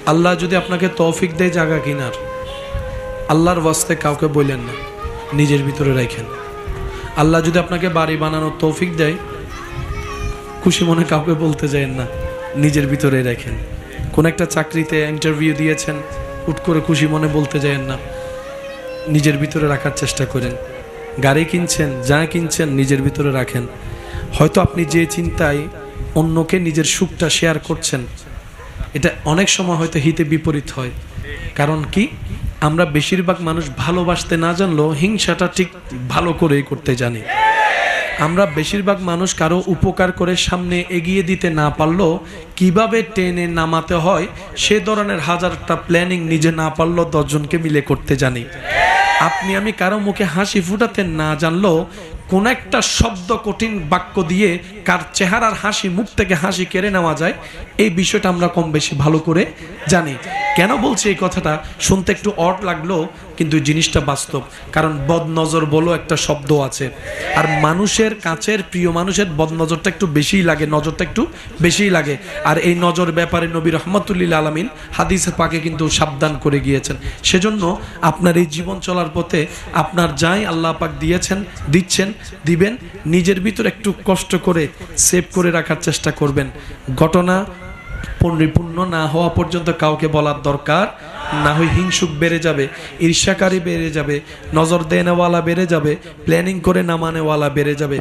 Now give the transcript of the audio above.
আল্লাহ যদি আপনাকে তৌফিক দেয় জায়গা কিনার, আল্লাহর ওয়াস্তে কাউকে বললেন না, নিজের ভিতরে রাখেন। আল্লাহ যদি আপনাকে বাড়ি বানানোর তৌফিক দেয়, খুশি মনে কাউকে বলতে যায়েন না, নিজের ভিতরে রাখেন। কোন একটা চাকরিতে ইন্টারভিউ দিয়েছেন, হুট করে খুশি মনে বলতে যায়েন না, নিজের ভিতরে রাখার চেষ্টা করেন। গাড়ি কিনছেন, যা কিনছেন নিজের ভিতরে রাখেন। হয়তো আপনি যে চিন্তায় অন্যকে নিজের সুখটা শেয়ার করছেন, এটা অনেক সময় হয়তো হিতে বিপরীত হয়। কারণ কি, আমরা বেশিরভাগ মানুষ ভালোবাসতে না জানলেও হিংসাটা ঠিক ভালো করেই করতে জানি। আমরা বেশিরভাগ মানুষ কারো উপকার করে সামনে এগিয়ে দিতে না পারলেও কিভাবে টেনে নামাতে হয় সে ধরনের হাজারটা প্ল্যানিং নিজে না পারলেও 10 জনকে মিলে করতে জানি। আপনি আমি কারো মুখে হাসি ফুটাতে না জানলেও কোন একটা শব্দ, কঠিন বাক্য দিয়ে কার চেহারার হাসি, মুখ থেকে হাসি কেড়ে নেওয়া যায়, এই বিষয়টা আমরা কম বেশি ভালো করে জানি। কেন বলছি এই কথাটা? শুনতে একটু অড লাগলেও কিন্তু জিনিসটা বাস্তব। কারণ বদনজর বলো একটা শব্দ আছে, আর মানুষের কাছের প্রিয় মানুষের বদনজরটা একটু বেশিই লাগে, নজরটা একটু বেশিই লাগে। আর এই নজর ব্যাপারে নবী রহমতুল্লিল আলামিন হাদিসে পাকে কিন্তু সাবধান করে গিয়েছেন। সেজন্য আপনার এই জীবন চলার পথে আপনার যাই আল্লাহ পাক দিয়েছেন, দিচ্ছেন, দিবেন, নিজের ভিতর একটু কষ্ট করে সেভ করে রাখার চেষ্টা করবেন। ঘটনা পরিপূর্ণ না হওয়া পর্যন্ত কাউকে বলার দরকার না, হয় হিংসুক বেড়ে যাবে, ঈর্ষাকারী বেড়ে যাবে, নজর দেনেওয়ালা বেড়ে যাবে, প্ল্যানিং করে নামানেওয়ালা বেড়ে যাবে।